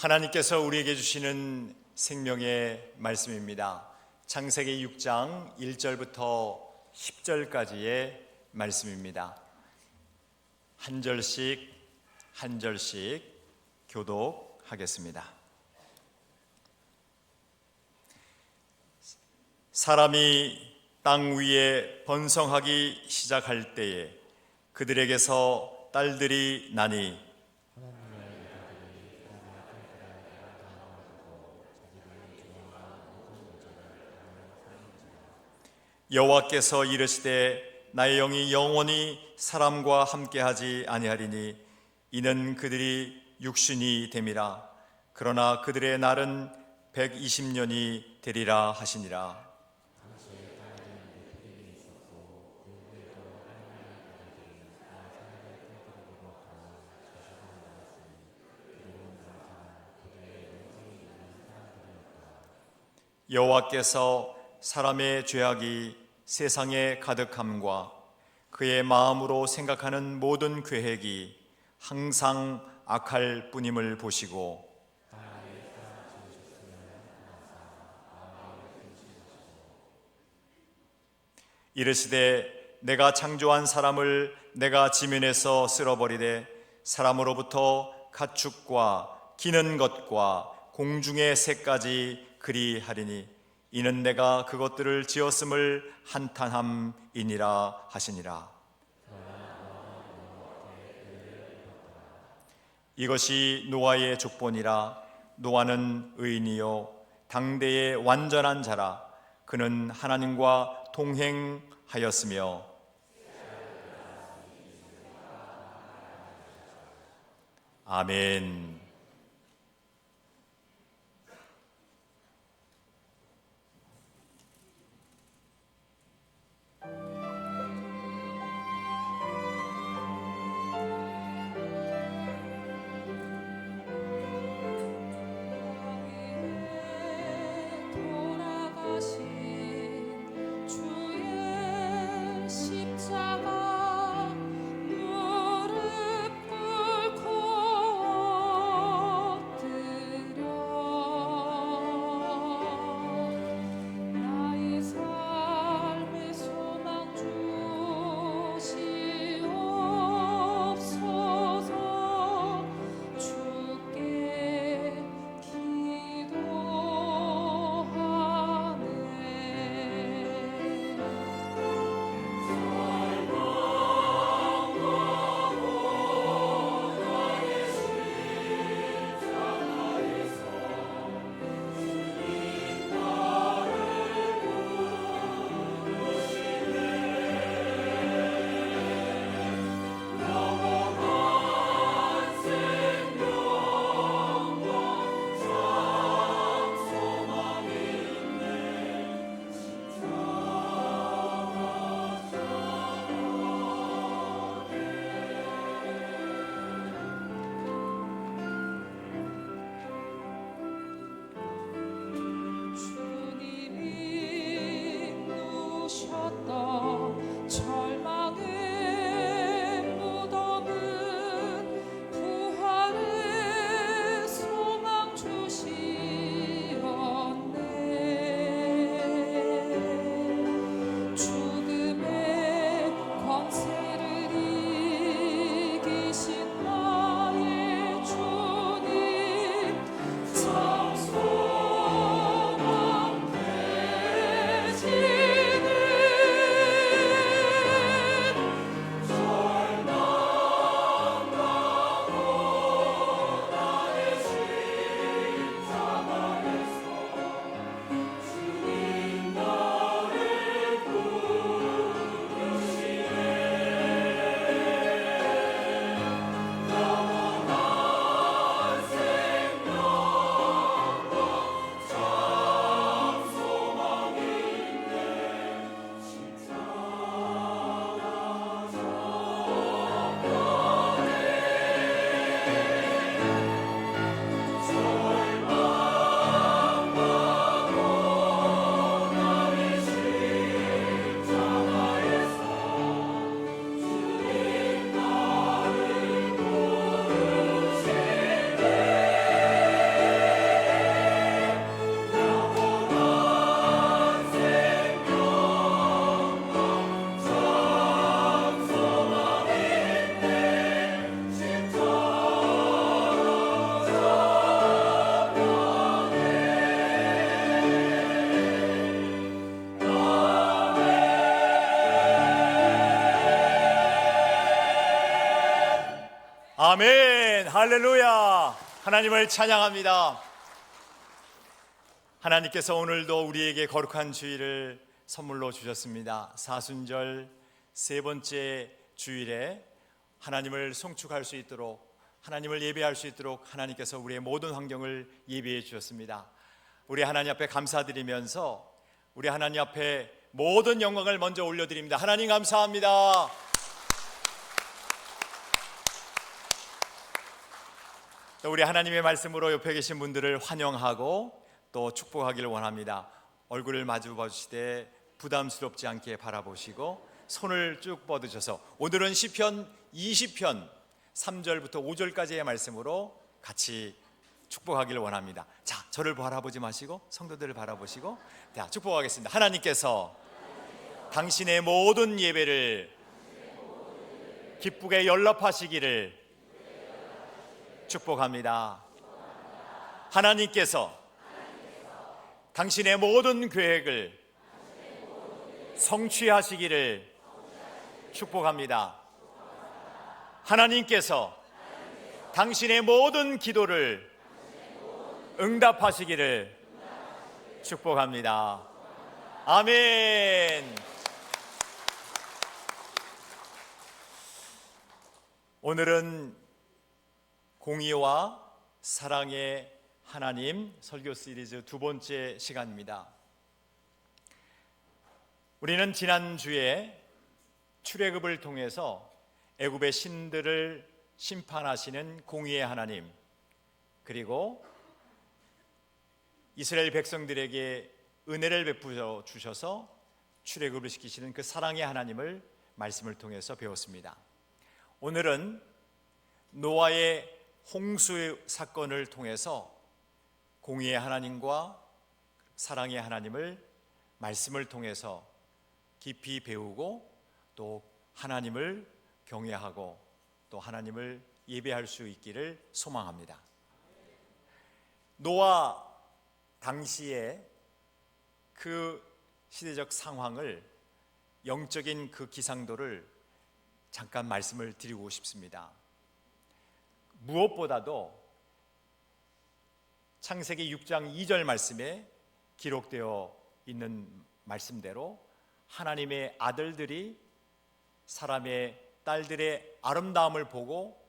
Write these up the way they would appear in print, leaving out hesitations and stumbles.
하나님께서 우리에게 주시는 생명의 말씀입니다. 창세기 6장 1절부터 10절까지의 말씀입니다. 한 절씩 교독하겠습니다. 사람이 땅 위에 번성하기 시작할 때에 그들에게서 딸들이 나니 여호와께서 이르시되 나의 영이 영원히 사람과 함께하지 아니하리니 이는 그들이 육신이 됨이라. 그러나 그들의 날은 120년이 되리라 하시니라. 여호와께서 사람의 죄악이 세상에 가득함과 그의 마음으로 생각하는 모든 계획이 항상 악할 뿐임을 보시고 이르시되 내가 창조한 사람을 내가 지면에서 쓸어버리되 사람으로부터 가축과 기는 것과 공중의 새까지 그리하리니 이는 내가 그것들을 지었음을 한탄함이니라 하시니라. 이것이 노아의 족본이라. 노아는 의인이요 당대의 완전한 자라. 그는 하나님과 동행하였으며 아멘. 십자가 무릎 꿇고 아멘. 할렐루야. 하나님을 찬양합니다. 하나님께서 오늘도 우리에게 거룩한 주일을 선물로 주셨습니다. 사순절 세 번째 주일에 하나님을 송축할 수 있도록, 하나님을 예배할 수 있도록 하나님께서 우리의 모든 환경을 예비해 주셨습니다. 우리 하나님 앞에 감사드리면서 우리 하나님 앞에 모든 영광을 먼저 올려드립니다. 하나님 감사합니다. 또 우리 하나님의 말씀으로 옆에 계신 분들을 환영하고 또 축복하기를 원합니다. 얼굴을 마주 봐주시되 부담스럽지 않게 바라보시고 손을 쭉 뻗으셔서 오늘은 시편 20편 3절부터 5절까지의 말씀으로 같이 축복하기를 원합니다. 자, 저를 바라보지 마시고 성도들을 바라보시고, 자, 축복하겠습니다. 하나님께서 당신의 모든 예배를 기쁘게 연락하시기를 축복합니다. 하나님께서 당신의 모든 계획을 성취하시기를 축복합니다. 하나님께서 당신의 모든 기도를 응답하시기를 축복합니다. 아멘. 오늘은 공의와 사랑의 하나님 설교 시리즈 두 번째 시간입니다. 우리는 지난주에 출애굽을 통해서 애굽의 신들을 심판하시는 공의의 하나님, 그리고 이스라엘 백성들에게 은혜를 베풀어 주셔서 출애굽을 시키시는 그 사랑의 하나님을 말씀을 통해서 배웠습니다. 오늘은 노아의 홍수 사건을 통해서 공의의 하나님과 사랑의 하나님을 말씀을 통해서 깊이 배우고 또 하나님을 경외하고 또 하나님을 예배할 수 있기를 소망합니다. 노아 당시에 그 시대적 상황을, 영적인 그 기상도를 잠깐 말씀을 드리고 싶습니다. 무엇보다도 창세기 6장 2절 말씀에 기록되어 있는 말씀대로 하나님의 아들들이 사람의 딸들의 아름다움을 보고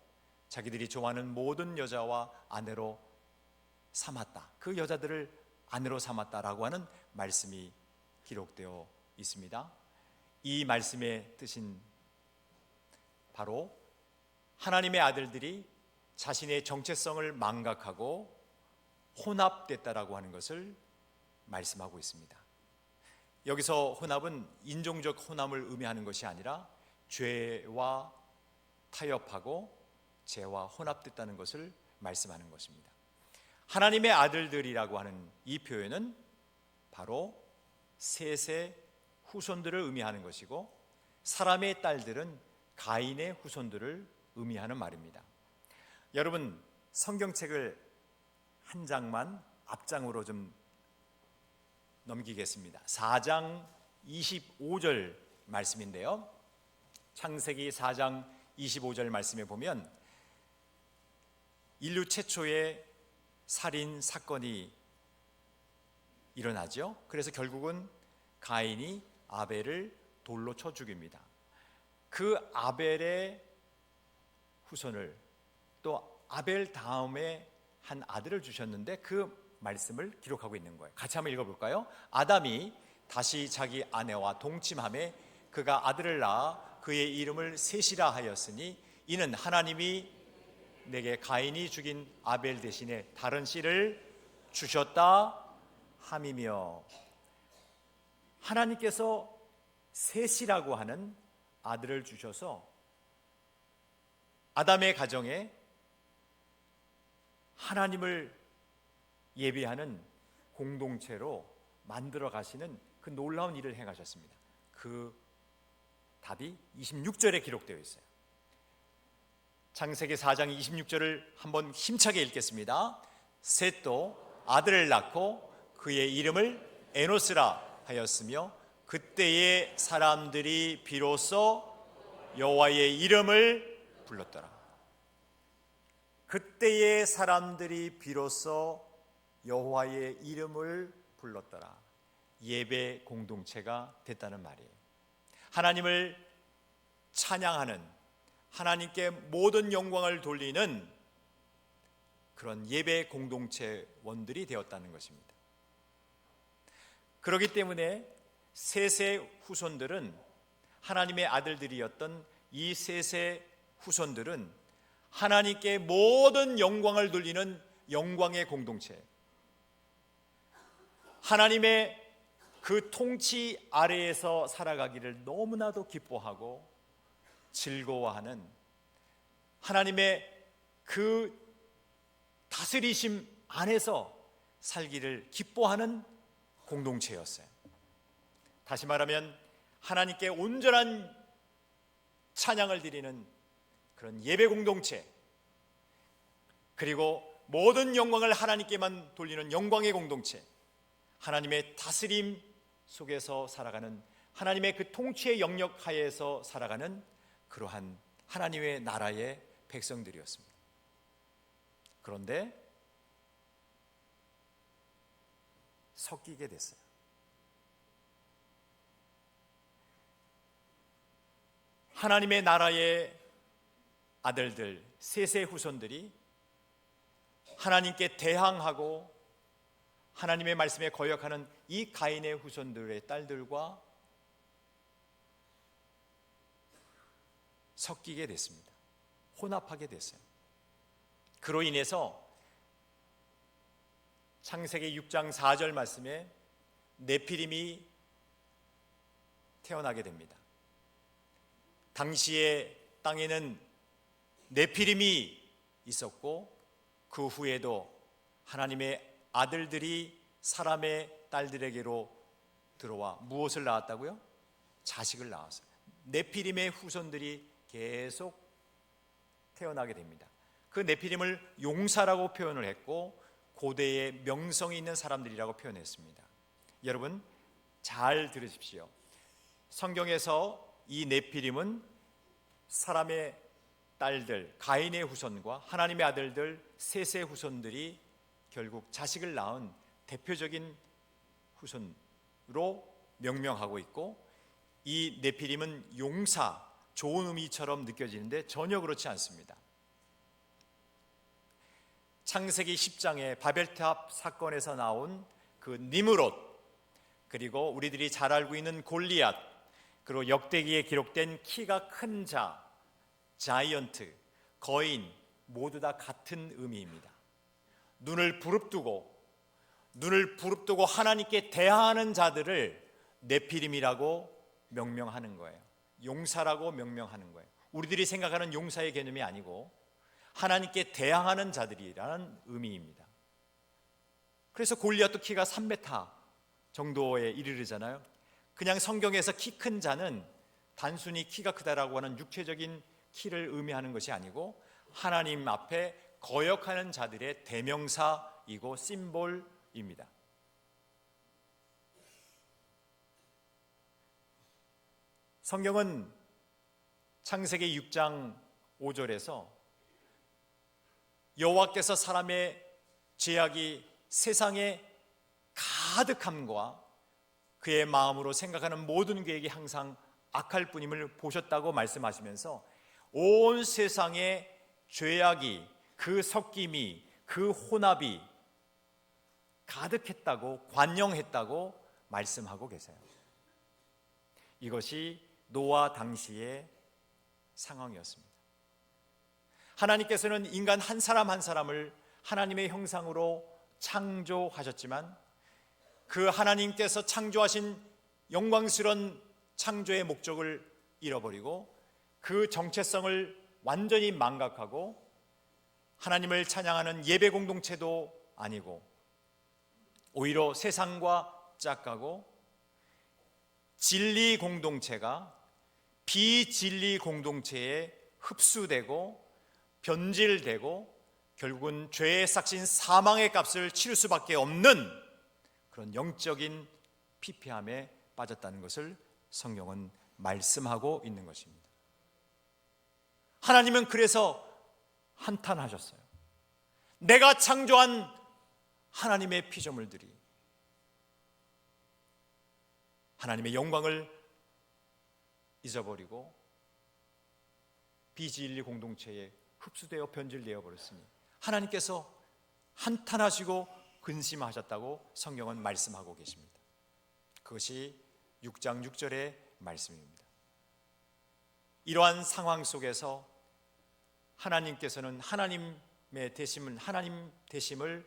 자기들이 좋아하는 모든 여자와 아내로 삼았다. 그 여자들을 아내로 삼았다라고 하는 말씀이 기록되어 있습니다. 이 말씀의 뜻은 바로 하나님의 아들들이 자신의 정체성을 망각하고 혼합됐다라고 하는 것을 말씀하고 있습니다. 여기서 혼합은 인종적 혼합을 의미하는 것이 아니라 죄와 타협하고 죄와 혼합됐다는 것을 말씀하는 것입니다. 하나님의 아들들이라고 하는 이 표현은 바로 셋의 후손들을 의미하는 것이고, 사람의 딸들은 가인의 후손들을 의미하는 말입니다. 여러분, 성경책을 한 장만 앞장으로 좀 넘기겠습니다. 4장 25절 말씀인데요, 창세기 4장 25절 말씀에 보면 인류 최초의 살인 사건이 일어나죠. 그래서 결국은 가인이 아벨을 돌로 쳐 죽입니다. 그 아벨의 후손을, 또 아벨 다음에 한 아들을 주셨는데 그 말씀을 기록하고 있는 거예요. 같이 한번 읽어볼까요? 아담이 다시 자기 아내와 동침하며 그가 아들을 낳아 그의 이름을 셋이라 하였으니 이는 하나님이 내게 가인이 죽인 아벨 대신에 다른 씨를 주셨다 함이며, 하나님께서 셋이라고 하는 아들을 주셔서 아담의 가정에 하나님을 예배하는 공동체로 만들어 가시는 그 놀라운 일을 행하셨습니다. 그 답이 26절에 기록되어 있어요. 창세기 4장 26절을 한번 힘차게 읽겠습니다. 셋도 아들을 낳고 그의 이름을 에노스라 하였으며 그때의 사람들이 비로소 여호와의 이름을 불렀더라. 그때의 사람들이 비로소 여호와의 이름을 불렀더라. 예배 공동체가 됐다는 말이에요. 하나님을 찬양하는, 하나님께 모든 영광을 돌리는 그런 예배 공동체원들이 되었다는 것입니다. 그렇기 때문에 셋의 후손들은, 하나님의 아들들이었던 이 셋의 후손들은 하나님께 모든 영광을 돌리는 영광의 공동체, 하나님의 그 통치 아래에서 살아가기를 너무나도 기뻐하고 즐거워하는, 하나님의 그 다스리심 안에서 살기를 기뻐하는 공동체였어요. 다시 말하면 하나님께 온전한 찬양을 드리는 그런 예배 공동체, 그리고 모든 영광을 하나님께만 돌리는 영광의 공동체, 하나님의 다스림 속에서 살아가는, 하나님의 그 통치의 영역 하에서 살아가는 그러한 하나님의 나라의 백성들이었습니다. 그런데 섞이게 됐어요. 하나님의 나라의 아들들, 셋의 후손들이 하나님께 대항하고 하나님의 말씀에 거역하는 이 가인의 후손들의 딸들과 섞이게 됐습니다. 혼합하게 됐어요. 그로 인해서 창세기 6장 4절 말씀에 네피림이 태어나게 됩니다. 당시의 땅에는 네피림이 있었고, 그 후에도 하나님의 아들들이 사람의 딸들에게로 들어와 무엇을 낳았다고요? 자식을 낳았어요. 네피림의 후손들이 계속 태어나게 됩니다. 그 네피림을 용사라고 표현을 했고, 고대의 명성이 있는 사람들이라고 표현했습니다. 여러분 잘 들으십시오. 성경에서 이 네피림은 사람의 딸들, 가인의 후손과 하나님의 아들들 셋의 후손들이 결국 자식을 낳은 대표적인 후손으로 명명하고 있고, 이 네피림은 용사, 좋은 의미처럼 느껴지는데 전혀 그렇지 않습니다. 창세기 10장의 바벨탑 사건에서 나온 그 니므롯, 그리고 우리들이 잘 알고 있는 골리앗, 그리고 역대기에 기록된 키가 큰 자, 자이언트, 거인, 모두 다 같은 의미입니다. 눈을 부릅뜨고 하나님께 대항하는 자들을 네피림이라고 명명하는 거예요. 용사라고 명명하는 거예요. 우리들이 생각하는 용사의 개념이 아니고 하나님께 대항하는 자들이라는 의미입니다. 그래서 골리앗도 키가 3m 정도에 이르르잖아요. 그냥 성경에서 키 큰 자는 단순히 키가 크다라고 하는 육체적인 키를 의미하는 것이 아니고 하나님 앞에 거역하는 자들의 대명사이고 심볼입니다. 성경은 창세기 6장 5절에서 여호와께서 사람의 죄악이 세상에 가득함과 그의 마음으로 생각하는 모든 계획이 항상 악할 뿐임을 보셨다고 말씀하시면서 온 세상에 죄악이, 그 섞임이, 그 혼합이 가득했다고, 관영했다고 말씀하고 계세요. 이것이 노아 당시의 상황이었습니다. 하나님께서는 인간 한 사람 한 사람을 하나님의 형상으로 창조하셨지만 그 하나님께서 창조하신 영광스러운 창조의 목적을 잃어버리고 그 정체성을 완전히 망각하고 하나님을 찬양하는 예배 공동체도 아니고 오히려 세상과 짝가고 진리 공동체가 비진리 공동체에 흡수되고 변질되고 결국은 죄의 싹신 사망의 값을 치를 수밖에 없는 그런 영적인 피폐함에 빠졌다는 것을 성경은 말씀하고 있는 것입니다. 하나님은 그래서 한탄하셨어요. 내가 창조한 하나님의 피조물들이 하나님의 영광을 잊어버리고 비진리 공동체에 흡수되어 변질되어 버렸으니 하나님께서 한탄하시고 근심하셨다고 성경은 말씀하고 계십니다. 그것이 6장 6절의 말씀입니다. 이러한 상황 속에서 하나님께서는 하나님의 되심을, 하나님 되심을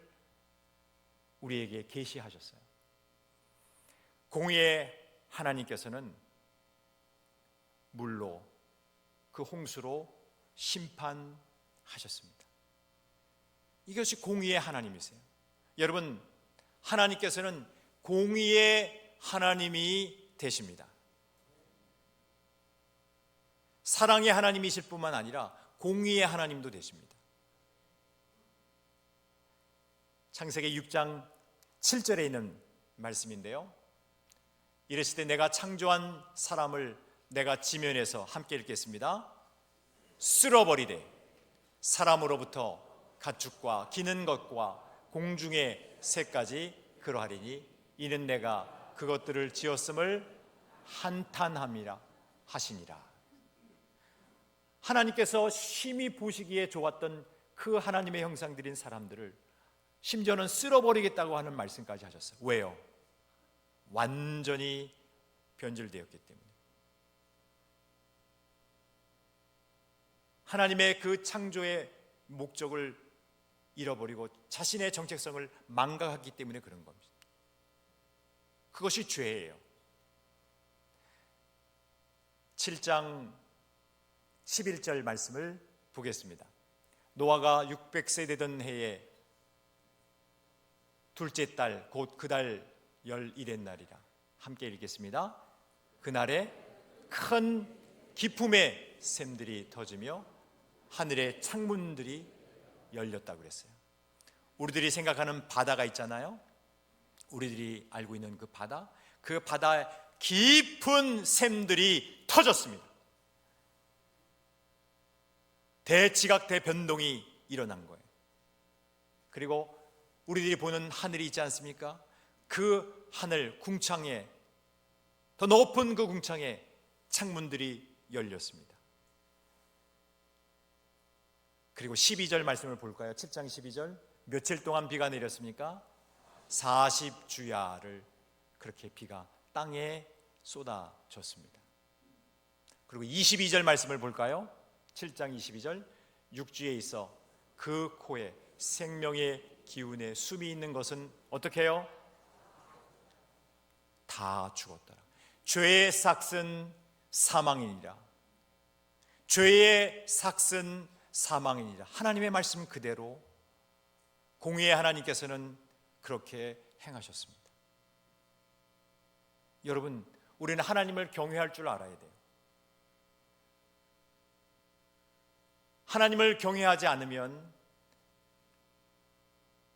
우리에게 계시하셨어요. 공의의 하나님께서는 물로 그 홍수로 심판하셨습니다. 이것이 공의의 하나님이세요. 여러분, 하나님께서는 공의의 하나님이 되십니다. 사랑의 하나님이실 뿐만 아니라 공의의 하나님도 되십니다. 창세기 6장 7절에 있는 말씀인데요, 이르시되 내가 창조한 사람을 내가 지면에서, 함께 읽겠습니다. 쓸어버리되 사람으로부터 가축과 기는 것과 공중의 새까지 그러하리니 이는 내가 그것들을 지었음을 한탄함이라 하시니라. 하나님께서 심히 보시기에 좋았던 그 하나님의 형상들인 사람들을 심지어는 쓸어버리겠다고 하는 말씀까지 하셨어요. 왜요? 완전히 변질되었기 때문에. 하나님의 그 창조의 목적을 잃어버리고 자신의 정체성을 망각했기 때문에 그런 겁니다. 그것이 죄예요. 7장 11절 말씀을 보겠습니다. 노아가 600세 되던 해에 둘째 달 곧 그 달 11의 날이라. 함께 읽겠습니다. 그날에 큰 기품의 샘들이 터지며 하늘의 창문들이 열렸다고 그랬어요. 우리들이 생각하는 바다가 있잖아요. 우리들이 알고 있는 그 바다에 깊은 샘들이 터졌습니다. 대지각 대변동이 일어난 거예요. 그리고 우리들이 보는 하늘이 있지 않습니까? 그 하늘 궁창에, 더 높은 그 궁창에 창문들이 열렸습니다. 그리고 12절 말씀을 볼까요? 7장 12절. 며칠 동안 비가 내렸습니까? 40주야를 그렇게 비가 땅에 쏟아졌습니다. 그리고 22절 말씀을 볼까요? 7장 22절. 육지에 있어 그 코에 생명의 기운에 숨이 있는 것은 어떻게 해요? 다 죽었더라. 죄의 삭은 사망이니라. 죄의 삭은 사망이니라. 하나님의 말씀 그대로 공의의 하나님께서는 그렇게 행하셨습니다. 여러분, 우리는 하나님을 경외할 줄 알아야 돼요. 하나님을 경외하지 않으면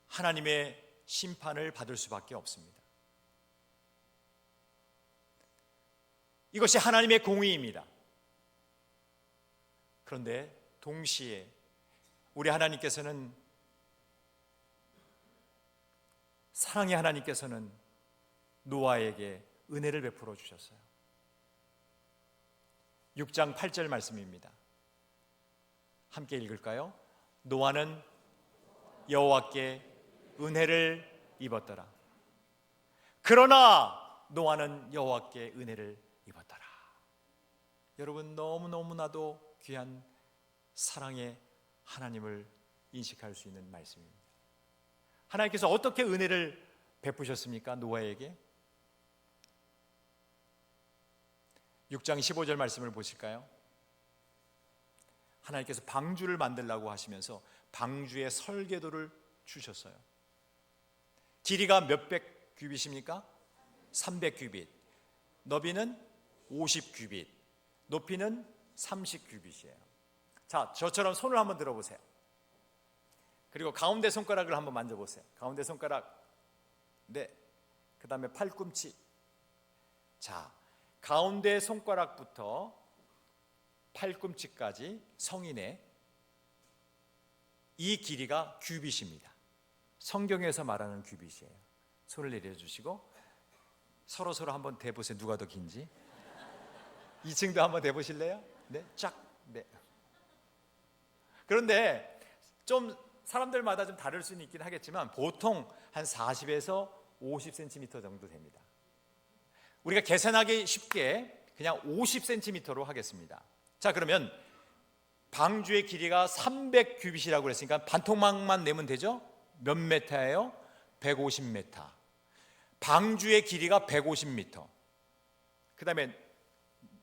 하나님의 심판을 받을 수밖에 없습니다. 이것이 하나님의 공의입니다. 그런데 동시에 우리 하나님께서는, 사랑의 하나님께서는 노아에게 은혜를 베풀어 주셨어요. 6장 8절 말씀입니다. 함께 읽을까요? 노아는 여호와께 은혜를 입었더라. 그러나 노아는 여호와께 은혜를 입었더라. 여러분, 너무나도 귀한 사랑의 하나님을 인식할 수 있는 말씀입니다. 하나님께서 어떻게 은혜를 베푸셨습니까? 노아에게. 6장 15절 말씀을 보실까요? 하나님께서 방주를 만들라고 하시면서 방주의 설계도를 주셨어요. 길이가 몇백 규빗입니까? 300규빗. 너비는 50규빗. 높이는 30규빗이에요. 자, 저처럼 손을 한번 들어보세요. 그리고 가운데 손가락을 한번 만져보세요. 가운데 손가락. 네. 그 다음에 팔꿈치. 자, 가운데 손가락부터 팔꿈치까지 성인의 이 길이가 규빗입니다. 성경에서 말하는 규빗이에요. 손을 내려주시고 서로 한번 대보세요. 누가 더 긴지. 2층도 한번 대보실래요? 네, 쫙. 네. 그런데 좀 사람들마다 좀 다를 수는 있긴 하겠지만 보통 한 40에서 50cm 정도 됩니다. 우리가 계산하기 쉽게 그냥 50cm로 하겠습니다. 자, 그러면 방주의 길이가 300규빗이라고 그랬으니까 반토막만 내면 되죠? 몇 메타예요? 150m. 방주의 길이가 150m. 그 다음에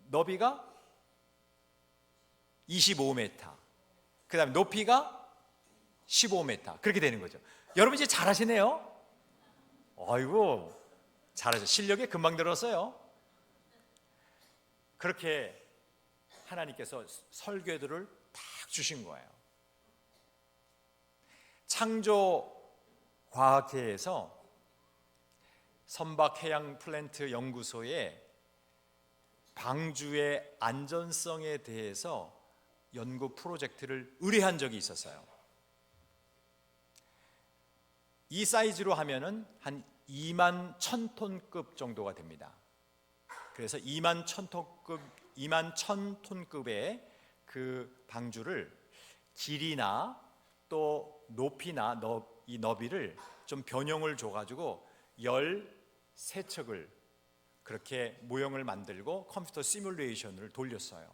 너비가 25m. 그 다음에 높이가 15m. 그렇게 되는 거죠. 여러분 이제 잘하시네요. 아이고, 잘하죠. 실력이 금방 늘었어요. 그렇게 하나님께서 설계도를 딱 주신 거예요. 창조과학회에서 선박해양플랜트 연구소에 방주의 안전성에 대해서 연구 프로젝트를 의뢰한 적이 있었어요. 이 사이즈로 하면은 한 2만 1000톤급 정도가 됩니다. 그래서 2만 1000톤급의 그 방주를 길이나 또 높이나 이 너비를 좀 변형을 줘가지고 13척을 그렇게 모형을 만들고 컴퓨터 시뮬레이션을 돌렸어요.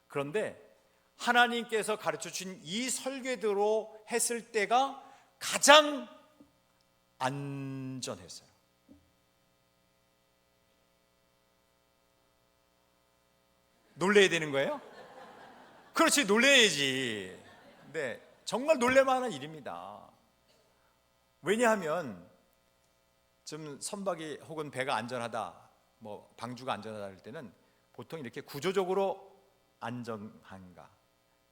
그런데 하나님께서 가르쳐 주신 이 설계대로 했을 때가 가장 안전했어요. 놀래야 되는 거예요? 그렇지, 놀래야지. 네, 정말 놀랄만한 일입니다. 왜냐하면 좀 선박이 혹은 배가 안전하다, 뭐 방주가 안전하다 할 때는 보통 이렇게 구조적으로 안전한가,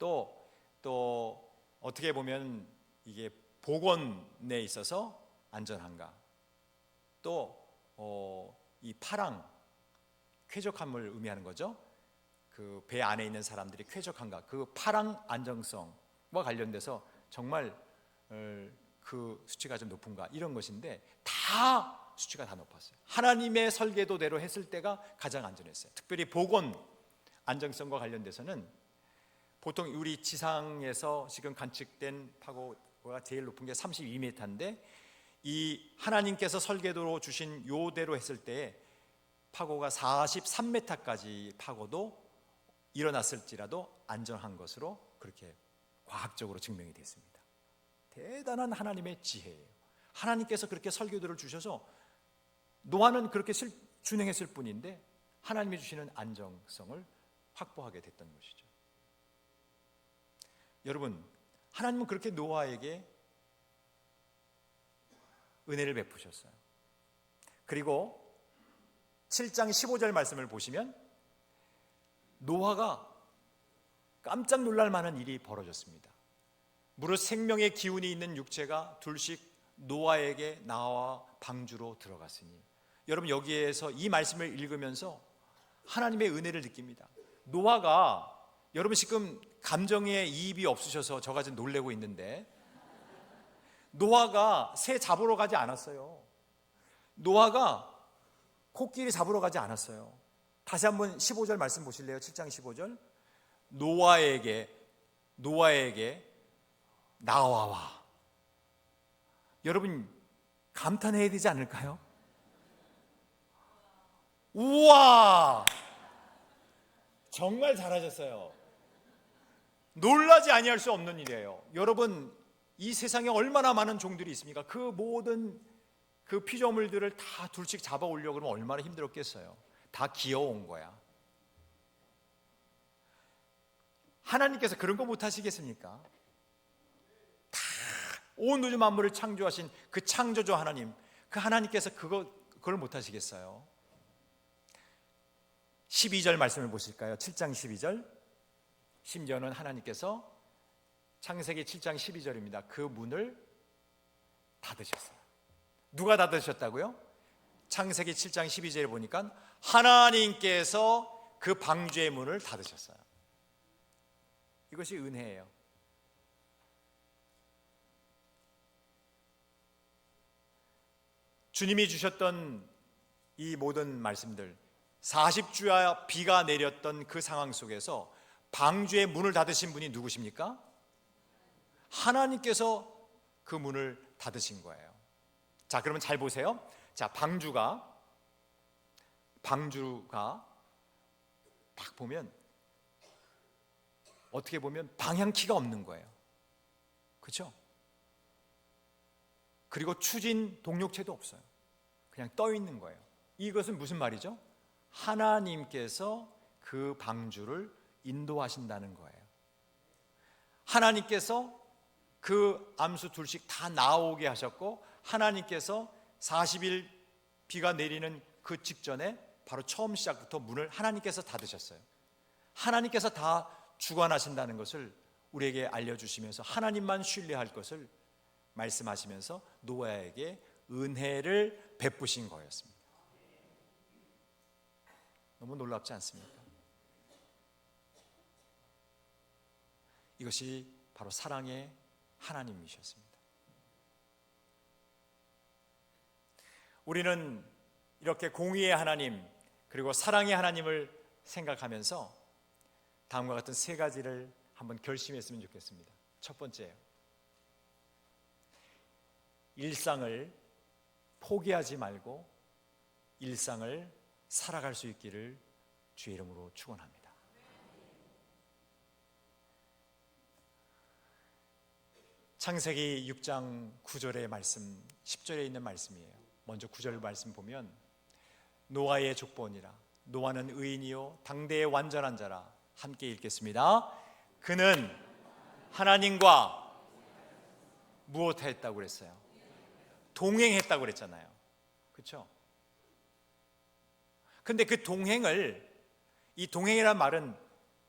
또 어떻게 보면 이게 복원에 있어서 안전한가, 또 이 파랑, 쾌적함을 의미하는 거죠. 그 배 안에 있는 사람들이 쾌적한가, 그 파랑 안정성과 관련돼서 정말 그 수치가 좀 높은가, 이런 것인데 다 수치가 다 높았어요. 하나님의 설계도대로 했을 때가 가장 안전했어요. 특별히 복원 안정성과 관련돼서는 보통 우리 지상에서 지금 관측된 파고가 제일 높은 게 32m인데 이 하나님께서 설계도로 주신 요대로 했을 때 파고가 43m까지 파고도 일어났을지라도 안전한 것으로 그렇게 과학적으로 증명이 됐습니다. 대단한 하나님의 지혜예요. 하나님께서 그렇게 설계도를 주셔서 노아는 그렇게 준행했을 뿐인데 하나님이 주시는 안정성을 확보하게 됐던 것이죠. 여러분, 하나님은 그렇게 노아에게 은혜를 베푸셨어요. 그리고 7장 15절 말씀을 보시면 노아가 깜짝 놀랄 만한 일이 벌어졌습니다. 무릇 생명의 기운이 있는 육체가 둘씩 노아에게 나와 방주로 들어갔으니. 여러분, 여기에서 이 말씀을 읽으면서 하나님의 은혜를 느낍니다. 노아가, 여러분 지금 감정에 이입이 없으셔서 저가 좀 놀래고 있는데, 노아가 새 잡으러 가지 않았어요. 노아가 코끼리 잡으러 가지 않았어요. 다시 한번 15절 말씀 보실래요? 7장 15절. 노아에게 나와와. 여러분 감탄해야 되지 않을까요? 우와, 정말 잘하셨어요. 놀라지 아니할 수 없는 일이에요. 여러분, 이 세상에 얼마나 많은 종들이 있습니까? 그 모든 그 피조물들을 다 둘씩 잡아 오려고 그러면 얼마나 힘들었겠어요. 다 기어온 거야. 하나님께서 그런 거 못 하시겠습니까? 다 온 우주 만물을 창조하신 그 창조주 하나님, 그 하나님께서 그걸 못 하시겠어요? 12절 말씀을 보실까요? 7장 12절. 심지어는 하나님께서 창세기 7장 12절입니다. 그 문을 닫으셨어요. 누가 닫으셨다고요? 창세기 7장 12절에 보니까 하나님께서 그 방주의 문을 닫으셨어요. 이것이 은혜예요. 주님이 주셨던 이 모든 말씀들, 40주야 비가 내렸던 그 상황 속에서 방주의 문을 닫으신 분이 누구십니까? 하나님께서 그 문을 닫으신 거예요. 자, 그러면 잘 보세요. 자, 방주가 딱 보면 어떻게 보면 방향키가 없는 거예요. 그렇죠? 그리고 추진 동력체도 없어요. 그냥 떠 있는 거예요. 이것은 무슨 말이죠? 하나님께서 그 방주를 인도하신다는 거예요. 하나님께서 그 암수 둘씩 다 나오게 하셨고, 하나님께서 40일 비가 내리는 그 직전에 바로 처음 시작부터 문을 하나님께서 닫으셨어요. 하나님께서 다 주관하신다는 것을 우리에게 알려주시면서 하나님만 신뢰할 것을 말씀하시면서 노아에게 은혜를 베푸신 거였습니다. 너무 놀랍지 않습니까? 이것이 바로 사랑의 하나님이셨습니다. 우리는 이렇게 공의의 하나님 그리고 사랑의 하나님을 생각하면서 다음과 같은 세 가지를 한번 결심했으면 좋겠습니다. 첫 번째예요. 일상을 포기하지 말고 일상을 살아갈 수 있기를 주의 이름으로 축원합니다. 창세기 6장 9절의 말씀, 10절에 있는 말씀이에요. 먼저 9절 말씀 보면 노아의 족본이라 노아는 의인이요 당대의 완전한 자라. 함께 읽겠습니다. 그는 하나님과 무엇했다고 그랬어요? 동행했다고 그랬잖아요. 그렇죠? 근데 그 동행을, 이 동행이란 말은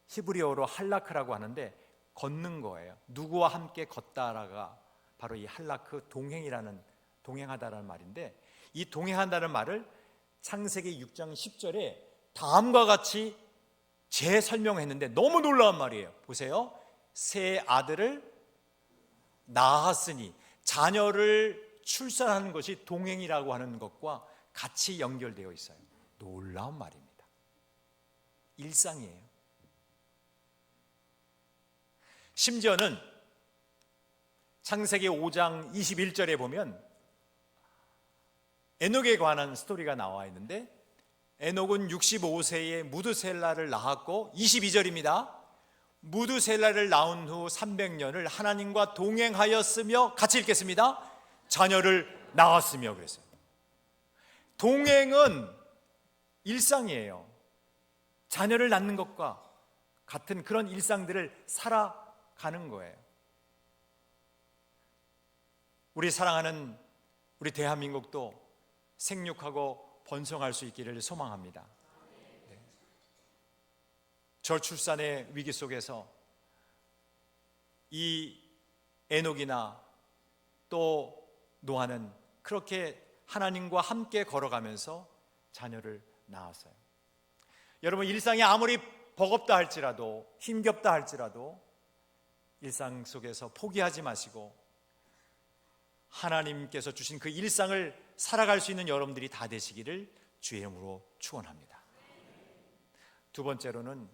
히브리어로 할라크라고 하는데 걷는 거예요. 누구와 함께 걷다라가 바로 이 할라크, 동행하다라는 말인데, 이 동행한다는 말을 창세기 6장 10절에 다음과 같이 재설명했는데 너무 놀라운 말이에요. 보세요. 새 아들을 낳았으니, 자녀를 출산하는 것이 동행이라고 하는 것과 같이 연결되어 있어요. 놀라운 말입니다. 일상이에요. 심지어는 창세기 5장 21절에 보면 에녹에 관한 스토리가 나와 있는데, 에녹은 65세에 무드셀라를 낳았고, 22절입니다. 무드셀라를 낳은 후 300년을 하나님과 동행하였으며, 같이 읽겠습니다. 자녀를 낳았으며 그랬어요. 동행은 일상이에요. 자녀를 낳는 것과 같은 그런 일상들을 살아가는 거예요. 우리 사랑하는 우리 대한민국도 생육하고 번성할 수 있기를 소망합니다. 네. 저출산의 위기 속에서 이 에녹이나 또 노아는 그렇게 하나님과 함께 걸어가면서 자녀를 낳았어요. 여러분, 일상이 아무리 버겁다 할지라도, 힘겹다 할지라도 일상 속에서 포기하지 마시고 하나님께서 주신 그 일상을 살아갈 수 있는 여러분들이 다 되시기를 주의 이름으로 축원합니다. 두 번째로는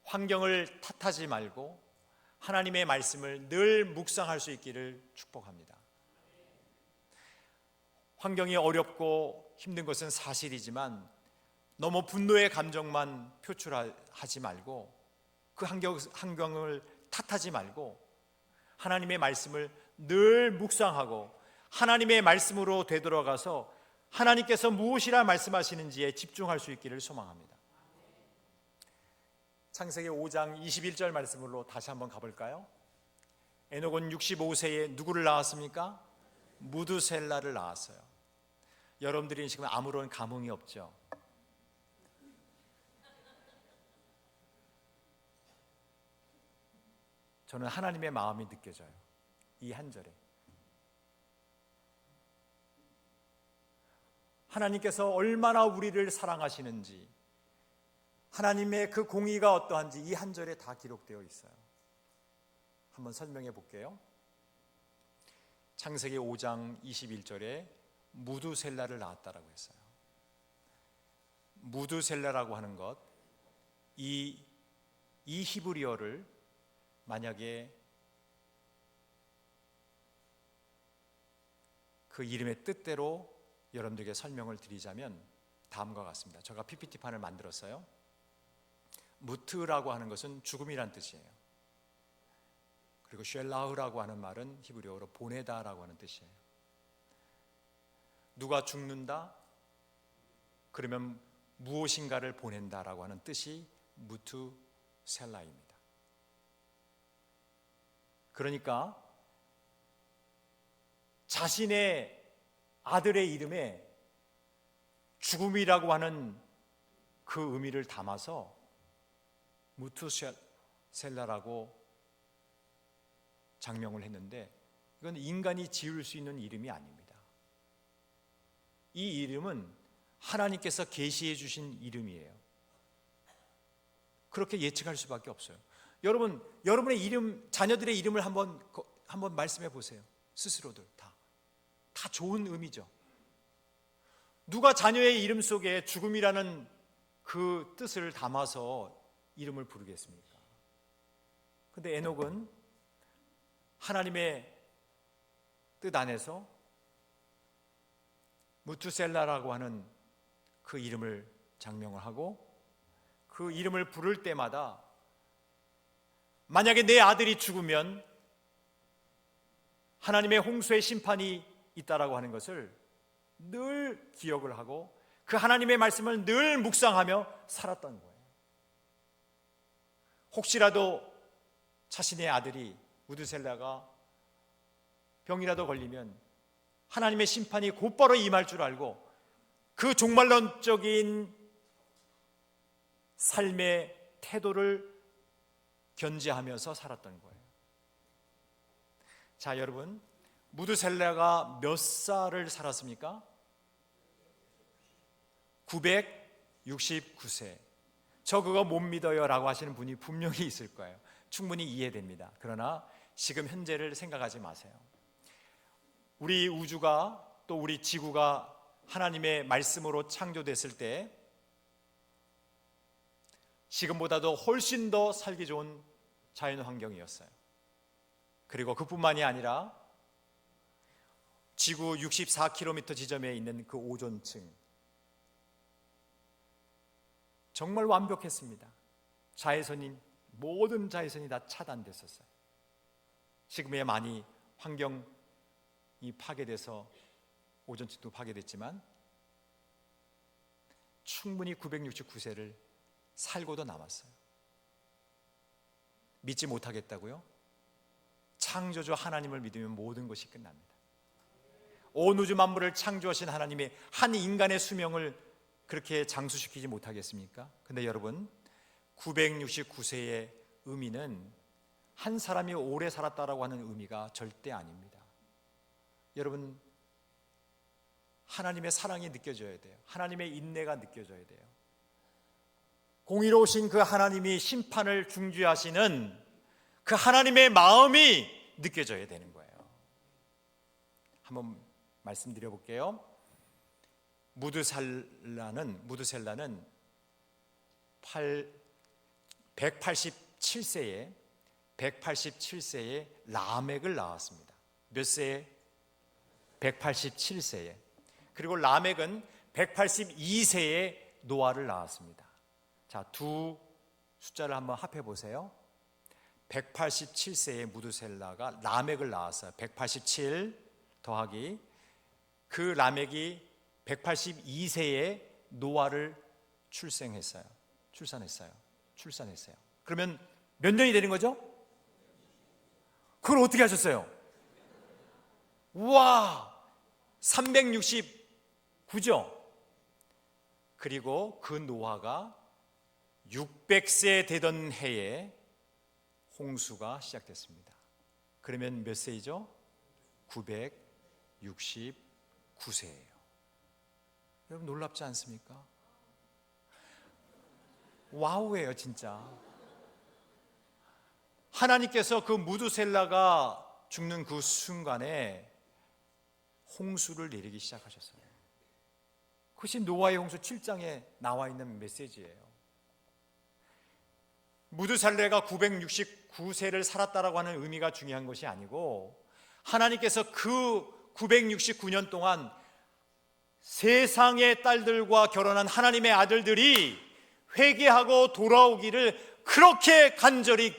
환경을 탓하지 말고 하나님의 말씀을 늘 묵상할 수 있기를 축복합니다. 환경이 어렵고 힘든 것은 사실이지만 너무 분노의 감정만 표출하지 말고, 그 환경을 탓하지 말고 하나님의 말씀을 늘 묵상하고 하나님의 말씀으로 되돌아가서 하나님께서 무엇이라 말씀하시는지에 집중할 수 있기를 소망합니다. 창세기 5장 21절 말씀으로 다시 한번 가볼까요? 에녹은 65세에 누구를 낳았습니까? 무드셀라를 낳았어요. 여러분들이 지금 아무런 감흥이 없죠? 저는 하나님의 마음이 느껴져요. 이 한 절에 하나님께서 얼마나 우리를 사랑하시는지, 하나님의 그 공의가 어떠한지 이 한 절에 다 기록되어 있어요. 한번 설명해 볼게요. 창세기 5장 21절에 무두셀라를 낳았다라고 했어요. 무두셀라라고 하는 것, 이 히브리어를 만약에 그 이름의 뜻대로 여러분들에게 설명을 드리자면 다음과 같습니다. 제가 PPT판을 만들었어요. 무트라고 하는 것은 죽음이란 뜻이에요. 그리고 쉘라흐라고 하는 말은 히브리어로 보내다라고 하는 뜻이에요. 누가 죽는다? 그러면 무엇인가를 보낸다라고 하는 뜻이 무투셀라입니다. 그러니까 자신의 아들의 이름에 죽음이라고 하는 그 의미를 담아서 무투셀라라고 장명을 했는데, 이건 인간이 지을 수 있는 이름이 아닙니다. 이 이름은 하나님께서 계시해 주신 이름이에요. 그렇게 예측할 수밖에 없어요. 여러분, 여러분의 이름, 자녀들의 이름을 한번 말씀해 보세요. 스스로들 다 좋은 의미죠. 누가 자녀의 이름 속에 죽음이라는 그 뜻을 담아서 이름을 부르겠습니까? 근데 에녹은 하나님의 뜻 안에서 무투셀라라고 하는 그 이름을 장명을 하고, 그 이름을 부를 때마다 만약에 내 아들이 죽으면 하나님의 홍수의 심판이 있다라고 하는 것을 늘 기억을 하고 그 하나님의 말씀을 늘 묵상하며 살았던 거예요. 혹시라도 자신의 아들이 무두셀라가 병이라도 걸리면 하나님의 심판이 곧바로 임할 줄 알고 그 종말론적인 삶의 태도를 견지하면서 살았던 거예요. 자, 여러분, 무두셀라가 몇 살을 살았습니까? 969세. 저 그거 못 믿어요 라고 하시는 분이 분명히 있을 거예요. 충분히 이해됩니다. 그러나 지금 현재를 생각하지 마세요. 우리 우주가, 또 우리 지구가 하나님의 말씀으로 창조됐을 때 지금보다도 훨씬 더 살기 좋은 자연 환경이었어요. 그리고 그뿐만이 아니라 지구 64km 지점에 있는 그 오존층, 정말 완벽했습니다. 모든 자외선이 다 차단됐었어요. 지금에 많이 환경이 파괴돼서 오존층도 파괴됐지만 충분히 969세를 살고도 남았어요. 믿지 못하겠다고요? 창조주 하나님을 믿으면 모든 것이 끝납니다. 온 우주 만물을 창조하신 하나님의 한 인간의 수명을 그렇게 장수시키지 못하겠습니까? 근데 여러분, 969세의 의미는 한 사람이 오래 살았다라고 하는 의미가 절대 아닙니다. 여러분, 하나님의 사랑이 느껴져야 돼요. 하나님의 인내가 느껴져야 돼요. 공의로우신 그 하나님이 심판을 중지하시는 그 하나님의 마음이 느껴져야 되는 거예요. 한번 말씀드려 볼게요. 무두셀라는 187세에 라멕을 낳았습니다. 몇 세에? 187세에. 그리고 라멕은 182세에 노아를 낳았습니다. 자, 두 숫자를 한번 합해 보세요. 187세에 무두셀라가 라멕을 낳았어요. 187 더하기 그 라멕이 182세에 노아를 출산했어요. 그러면 몇 년이 되는 거죠? 그걸 어떻게 하셨어요? 우와, 369죠. 그리고 그 노아가 600세 되던 해에 홍수가 시작됐습니다. 그러면 몇 세이죠? 969세예요. 여러분, 놀랍지 않습니까? 와우예요, 진짜. 하나님께서 그 무두셀라가 죽는 그 순간에 홍수를 내리기 시작하셨어요. 그것이 노아의 홍수 7장에 나와 있는 메시지예요. 무드살레가 969세를 살았다라고 하는 의미가 중요한 것이 아니고, 하나님께서 그 969년 동안 세상의 딸들과 결혼한 하나님의 아들들이 회개하고 돌아오기를 그렇게 간절히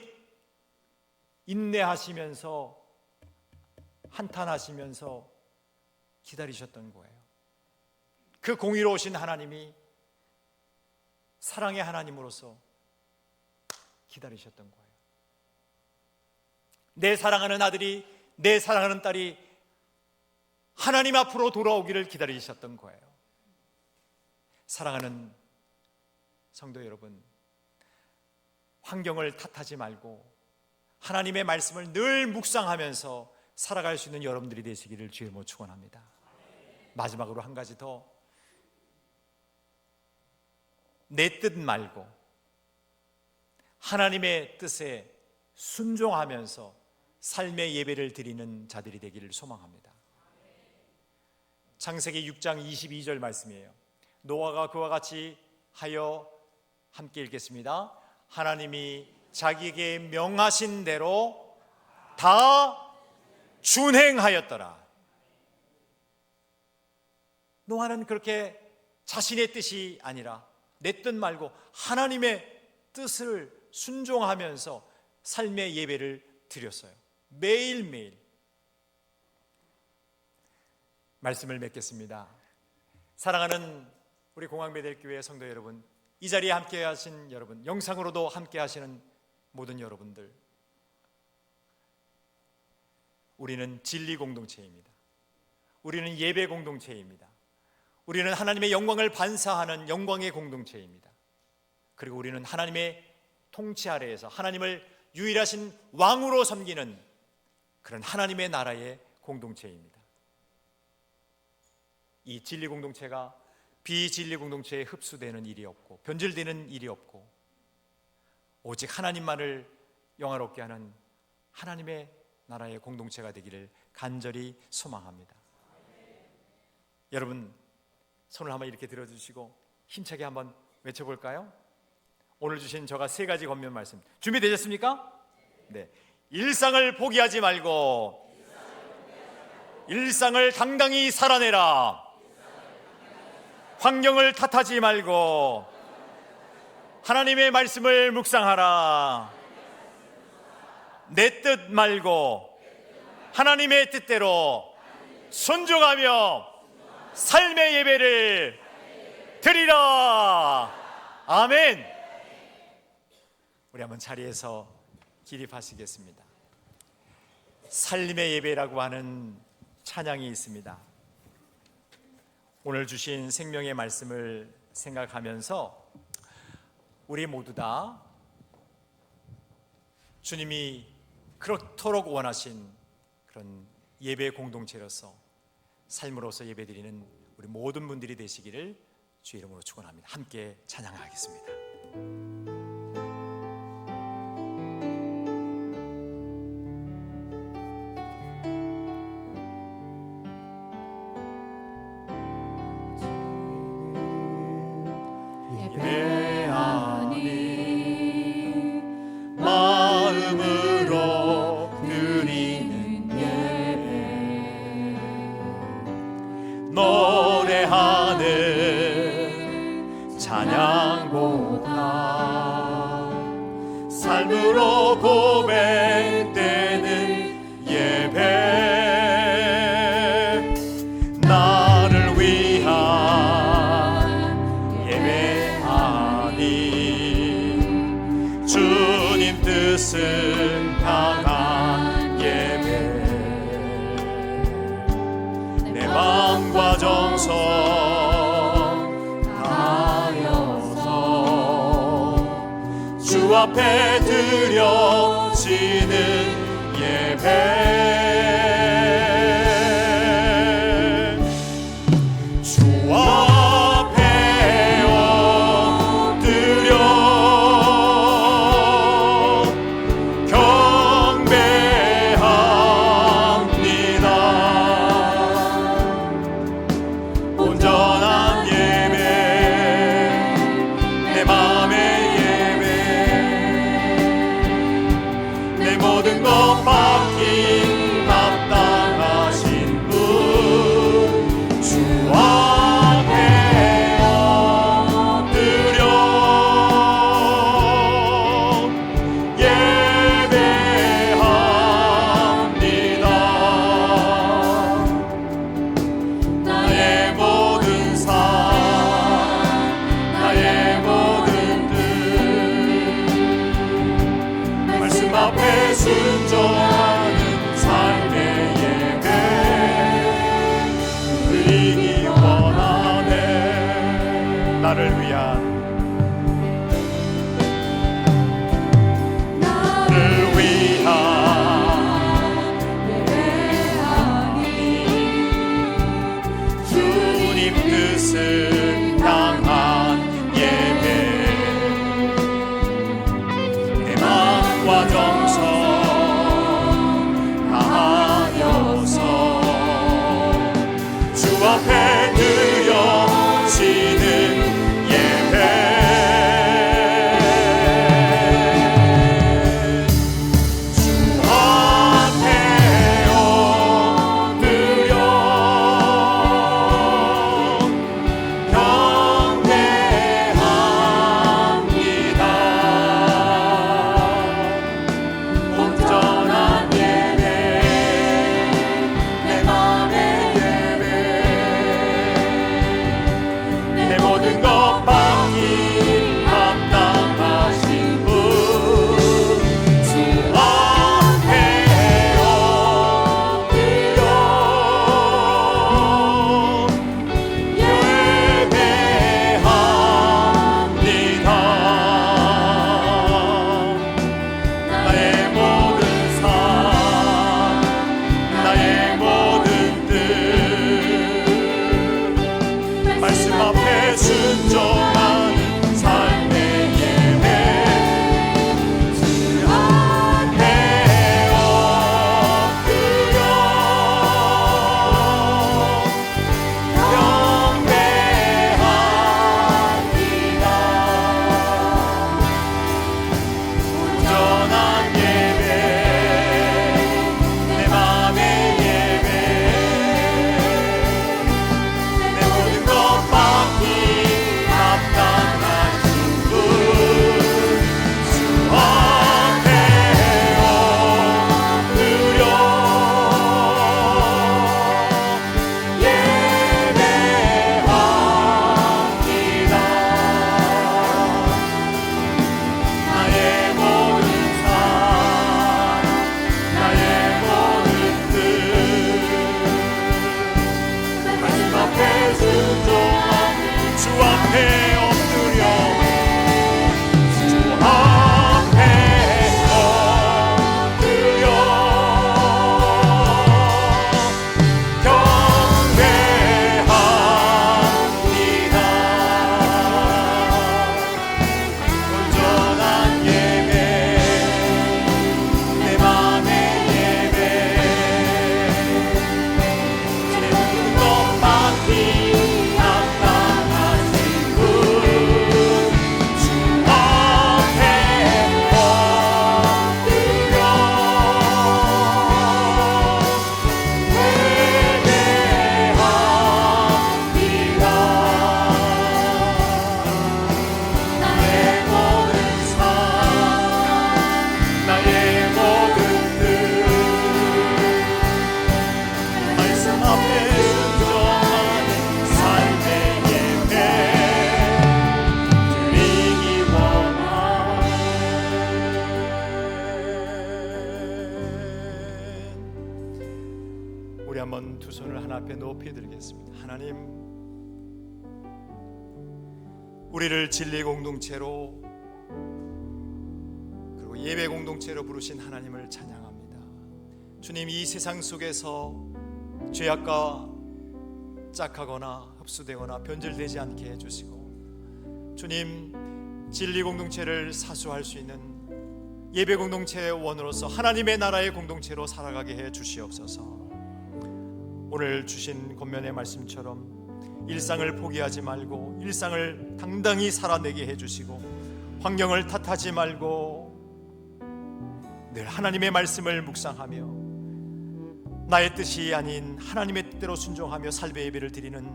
인내하시면서 한탄하시면서 기다리셨던 거예요. 그 공의로우신 하나님이 사랑의 하나님으로서 기다리셨던 거예요. 내 사랑하는 아들이, 내 사랑하는 딸이 하나님 앞으로 돌아오기를 기다리셨던 거예요. 사랑하는 성도 여러분, 환경을 탓하지 말고 하나님의 말씀을 늘 묵상하면서 살아갈 수 있는 여러분들이 되시기를 주의 이름으로 축원합니다. 마지막으로 한 가지 더, 내 뜻 말고 하나님의 뜻에 순종하면서 삶의 예배를 드리는 자들이 되기를 소망합니다. 창세기 6장 22절 말씀이에요. 노아가 그와 같이 하여, 함께 읽겠습니다. 하나님이 자기에게 명하신 대로 다 준행하였더라. 노아는 그렇게 자신의 뜻이 아니라 내 뜻 말고 하나님의 뜻을 순종하면서 삶의 예배를 드렸어요. 매일매일. 말씀을 맺겠습니다. 사랑하는 우리 공항베델교회 성도 여러분, 이 자리에 함께 하신 여러분, 영상으로도 함께 하시는 모든 여러분들, 우리는 진리 공동체입니다. 우리는 예배 공동체입니다. 우리는 하나님의 영광을 반사하는 영광의 공동체입니다. 그리고 우리는 하나님의 통치 아래에서 하나님을 유일하신 왕으로 섬기는 그런 하나님의 나라의 공동체입니다. 이 진리 공동체가 비진리 공동체에 흡수되는 일이 없고 변질되는 일이 없고 오직 하나님만을 영화롭게 하는 하나님의 나라의 공동체가 되기를 간절히 소망합니다. 여러분, 손을 한번 이렇게 들어주시고 힘차게 한번 외쳐볼까요? 오늘 주신 저가 3가지 권면 말씀 준비되셨습니까? 네. 일상을 포기하지 말고 일상을 당당히 살아내라. 환경을 탓하지 말고 하나님의 말씀을 묵상하라. 내 뜻 말고 하나님의 뜻대로 순종하며 삶의 예배를 드리라. 아멘. 우리 한번 자리에서 기립하시겠습니다. 삶의 예배라고 하는 찬양이 있습니다. 오늘 주신 생명의 말씀을 생각하면서 우리 모두 다 주님이 그렇도록 원하신 그런 예배 공동체로서 삶으로서 예배드리는 우리 모든 분들이 되시기를 주의 이름으로 축원합니다. 함께 찬양하겠습니다. 노래하는 찬양보다 삶으로 고백되는 예배, 나를 위한 예배하니 주님 뜻은 강한 예배, 내 마음과 정성 주 앞에 드려지는 예배, 주 앞에 엎드려 경배합니다. 나를 위한 주님 뜻을 향한 예배 내 마음과 정성 다하여서 주 앞에 드려지는 우리 한번 두 손을 하나 앞에 높이 드리겠습니다. 하나님, 우리를 진리 공동체로 그리고 예배 공동체로 부르신 하나님을 찬양합니다. 주님, 이 세상 속에서 죄악과 짝하거나 흡수되거나 변질되지 않게 해주시고, 주님, 진리 공동체를 사수할 수 있는 예배 공동체의 원으로서 하나님의 나라의 공동체로 살아가게 해 주시옵소서. 오늘 주신 권면의 말씀처럼 일상을 포기하지 말고 일상을 당당히 살아내게 해주시고, 환경을 탓하지 말고 늘 하나님의 말씀을 묵상하며 나의 뜻이 아닌 하나님의 뜻대로 순종하며 삶의 예배를 드리는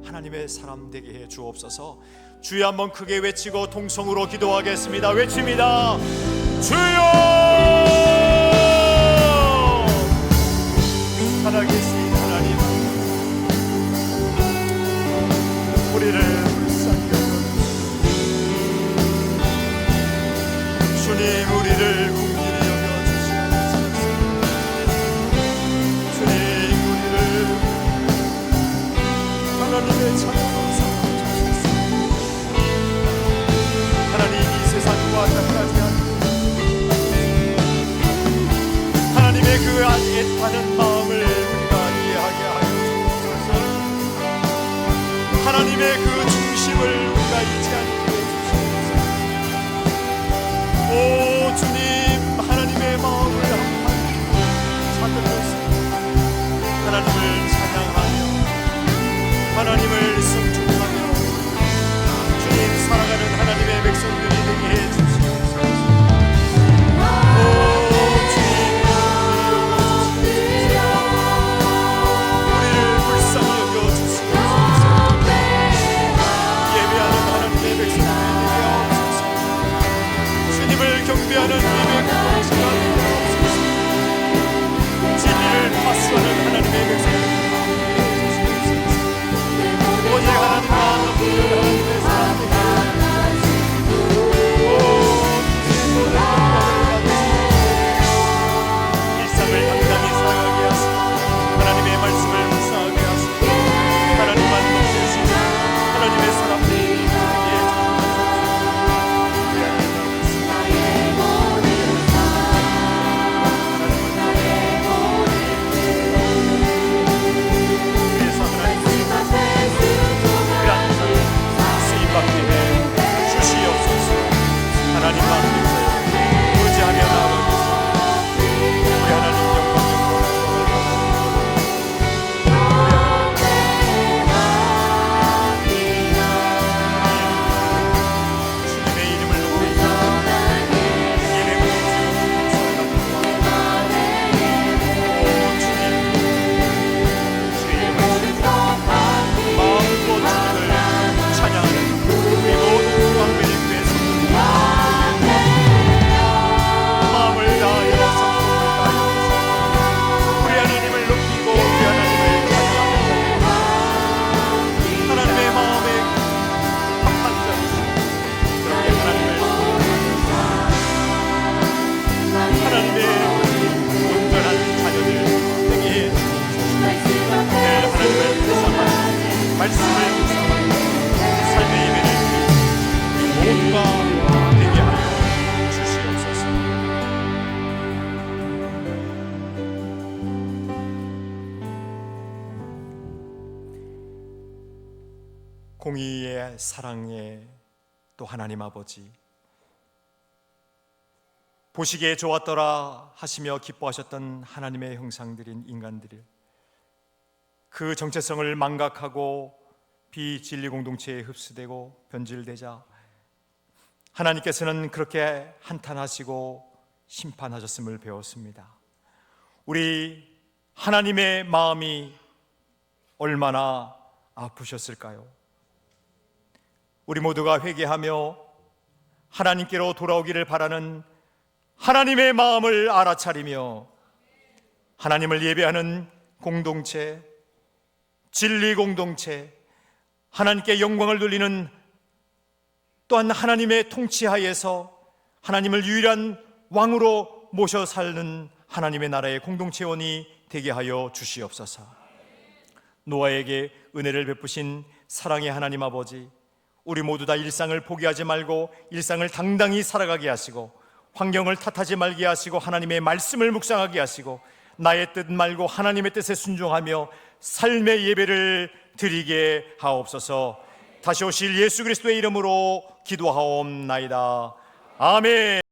하나님의 사람 되게 해 주옵소서. 주여 한번 크게 외치고 동성으로 기도하겠습니다. 외칩니다. 주여! 살아계신 하나님, 우리를 불쌍히 여겨주시고 주님, 우리를 긍휼히 여겨주시옵소서. 주님, 우리를 하나님의 자녀로 삼아주소서. 하나님의 그 중심을 우리가 잊지 않게 해주시옵소서. 오 주님, 하나님의 마음을 한번 찾으면서 하나님을 찬양하며 하나님을颂颂하며 주님 살아가는 하나님의 백성들이 되게 해주시옵소서. 오 주님, 우리를 불쌍히 여겨주시옵소서. 예배하는 하나님의 백성들이 되게 하옵소서. 주님을 경배하는 우리의 공동체가 되게 하옵소서. 진리를 파수하는 하나님의 백성들이 오직 하나님과 하나님의 사랑이 일상을 당당히 살아가게 하시고 하나님의 말씀을 묵상하게 하시고 하나님만 높이시고 하나님의 사람들이 공의의 사랑에 또 하나님 아버지 보시기에 좋았더라 하시며 기뻐하셨던 하나님의 형상들인 인간들을 그 정체성을 망각하고 비진리 공동체에 흡수되고 변질되자 하나님께서는 그렇게 한탄하시고 심판하셨음을 배웠습니다. 우리 하나님의 마음이 얼마나 아프셨을까요? 우리 모두가 회개하며 하나님께로 돌아오기를 바라는 하나님의 마음을 알아차리며 하나님을 예배하는 공동체, 진리 공동체, 하나님께 영광을 돌리는 또한 하나님의 통치하에서 하나님을 유일한 왕으로 모셔 살는 하나님의 나라의 공동체원이 되게 하여 주시옵소서. 노아에게 은혜를 베푸신 사랑의 하나님 아버지, 우리 모두 다 일상을 포기하지 말고 일상을 당당히 살아가게 하시고 환경을 탓하지 말게 하시고 하나님의 말씀을 묵상하게 하시고 나의 뜻 말고 하나님의 뜻에 순종하며 삶의 예배를 드리게 하옵소서. 다시 오실 예수 그리스도의 이름으로 기도하옵나이다. 아멘.